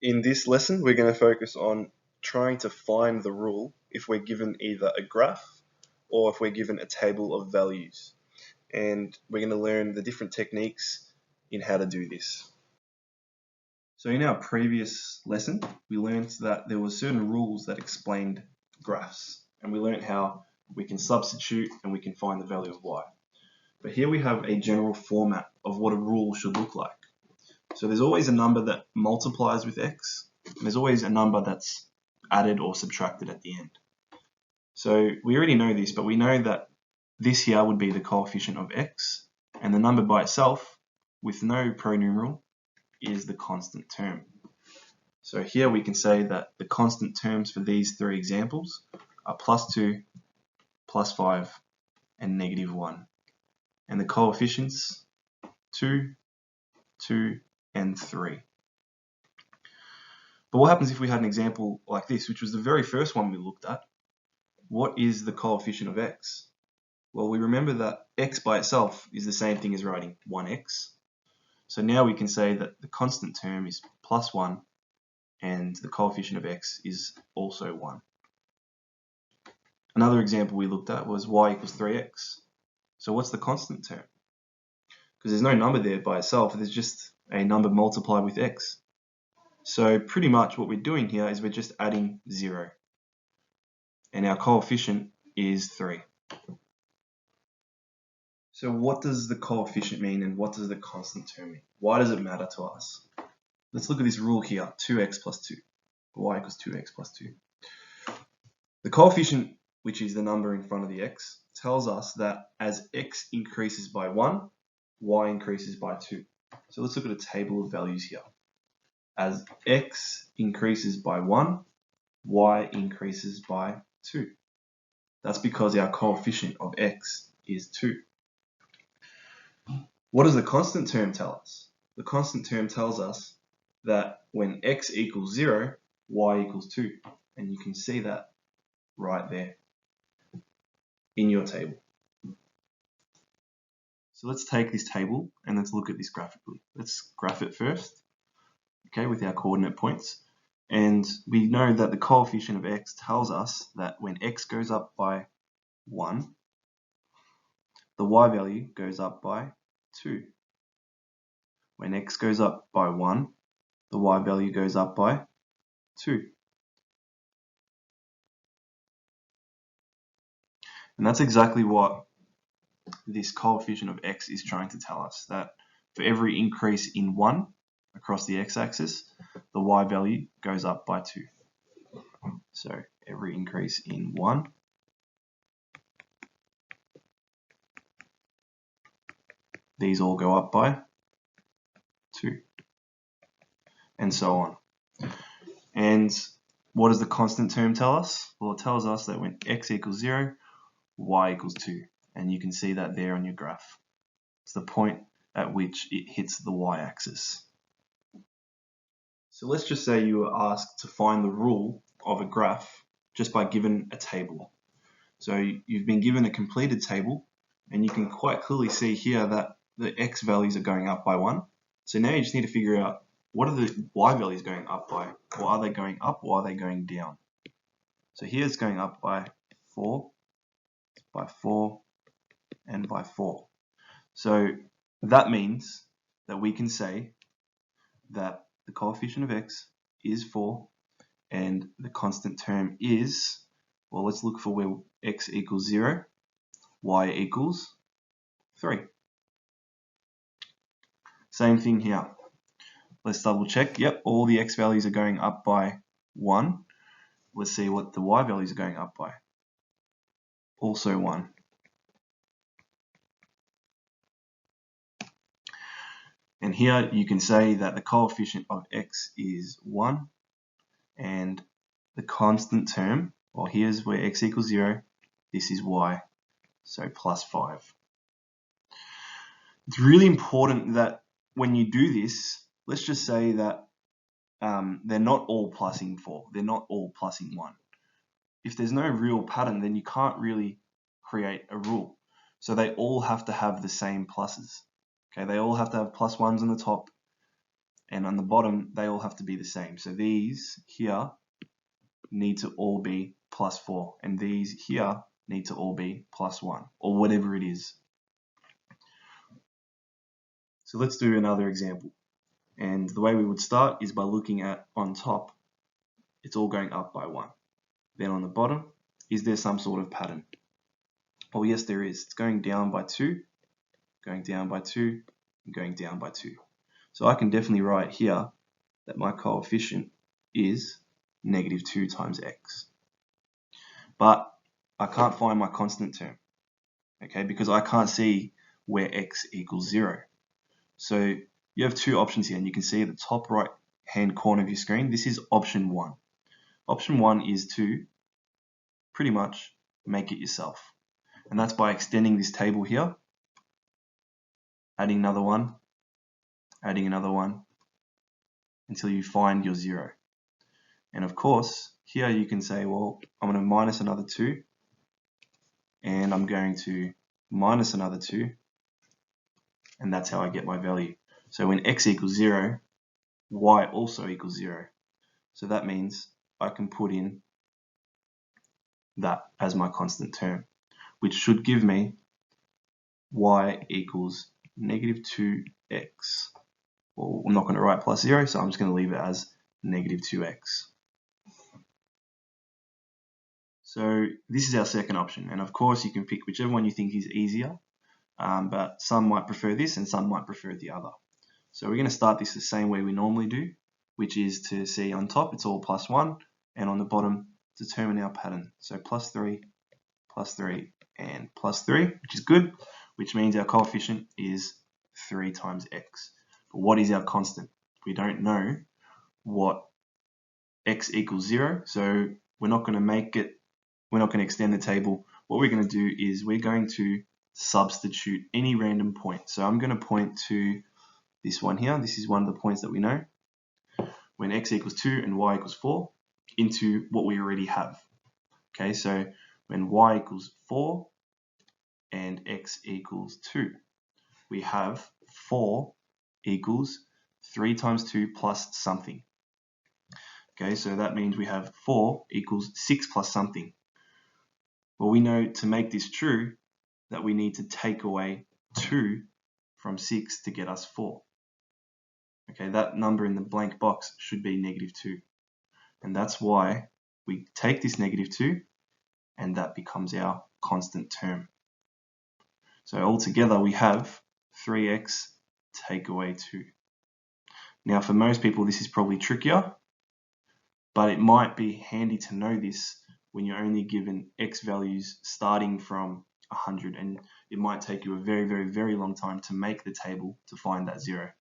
In this lesson, we're going to focus on trying to find the rule if we're given either a graph or if we're given a table of values. And we're going to learn the different techniques in how to do this. So in our previous lesson, we learned that there were certain rules that explained graphs, and we learned how we can substitute and we can find the value of y. But here we have a general format of what a rule should look like. So there's always a number that multiplies with x, and there's always a number that's added or subtracted at the end. So we already know this, but we know that this here would be the coefficient of x, and the number by itself, with no pronumeral, is the constant term. So here we can say that the constant terms for these three examples are +2, +5, and -1. And the coefficients 2, 2, and 3. But what happens if we had an example like this, which was the very first one we looked at? What is the coefficient of x? Well, we remember that x by itself is the same thing as writing 1x. So now we can say that the constant term is +1 and the coefficient of x is also 1. Another example we looked at was y equals 3x. So what's the constant term? Because there's no number there by itself, there's just a number multiplied with x. So pretty much what we're doing here is we're just adding 0. And our coefficient is 3. So what does the coefficient mean and what does the constant term mean? Why does it matter to us? Let's look at this rule here, 2x plus 2. Y equals 2x plus 2. The coefficient, which is the number in front of the x, tells us that as x increases by 1, y increases by 2. So let's look at a table of values here. As x increases by 1, y increases by 2. That's because our coefficient of x is 2. What does the constant term tell us? The constant term tells us that when x equals 0, y equals 2. And you can see that right there in your table. So let's take this table and let's look at this graphically. Let's graph it first, okay, with our coordinate points. And we know that the coefficient of x tells us that when x goes up by 1, the y value goes up by 2. When x goes up by 1, the y value goes up by 2. And that's exactly what this coefficient of x is trying to tell us, that for every increase in 1 across the x-axis, the y value goes up by 2. So every increase in 1, these all go up by 2, and so on. And what does the constant term tell us? Well, it tells us that when x equals 0, y equals 2. And you can see that there on your graph. It's the point at which it hits the y-axis. So let's just say you were asked to find the rule of a graph just by given a table. So you've been given a completed table, and you can quite clearly see here that the x values are going up by 1. So now you just need to figure out, what are the y values going up by? Or are they going up or are they going down? So here it's going up by 4, by 4, and by 4. So that means that we can say that the coefficient of x is 4 and the constant term is, well, let's look for where x equals 0, y equals 3. Same thing here. Let's double check. Yep, all the x values are going up by 1. Let's see what the y values are going up by. Also 1. And here you can say that the coefficient of x is 1 and the constant term, well, here's where x equals 0, this is y, so +5. It's really important that when you do this, let's just say that they're not all plussing 4, they're not all plussing 1. If there's no real pattern, then you can't really create a rule. So they all have to have the same pluses. Okay, they all have to have +1s on the top and on the bottom they all have to be the same. So these here need to all be plus 4, and these here need to all be plus 1, or whatever it is. So let's do another example. And the way we would start is by looking at on top, it's all going up by 1. Then on the bottom, is there some sort of pattern? Well, yes, there is. It's going down by 2, going down by 2, and going down by 2. So I can definitely write here that my coefficient is negative 2 times x. But I can't find my constant term, okay, because I can't see where x equals 0. So you have two options here, and you can see at the top right hand corner of your screen, this is option 1. Option 1 is to pretty much make it yourself. And that's by extending this table here, adding another one, adding another one, until you find your 0. And of course, here you can say, well, I'm going to minus another 2, and I'm going to minus another 2, and that's how I get my value. So when x equals 0, y also equals 0. So that means I can put in that as my constant term, which should give me y equals negative 2x. Well, I'm not going to write plus 0, so I'm just going to leave it as negative 2x. So this is our second option, and of course you can pick whichever one you think is easier, but some might prefer this and some might prefer the other. So we're going to start this the same way we normally do, which is to see on top it's all plus 1, and on the bottom determine our pattern. So plus 3, and plus 3, which is good, which means our coefficient is 3 times x. But what is our constant? We don't know what x equals 0, so we're not going to extend the table. What we're going to do is we're going to substitute any random point. So I'm going to point to this one here. This is one of the points that we know. When x equals 2 and y equals 4, into what we already have. Okay, so when y equals 4 and x equals 2, we have 4 equals 3 times 2 plus something. Okay, so that means we have 4 equals 6 plus something. Well, we know to make this true that we need to take away 2 from 6 to get us 4. Okay, that number in the blank box should be negative 2. And that's why we take this negative 2 and that becomes our constant term. So altogether we have 3x take away 2. Now for most people this is probably trickier, but it might be handy to know this when you're only given x values starting from 100, and it might take you a very, very, very long time to make the table to find that 0.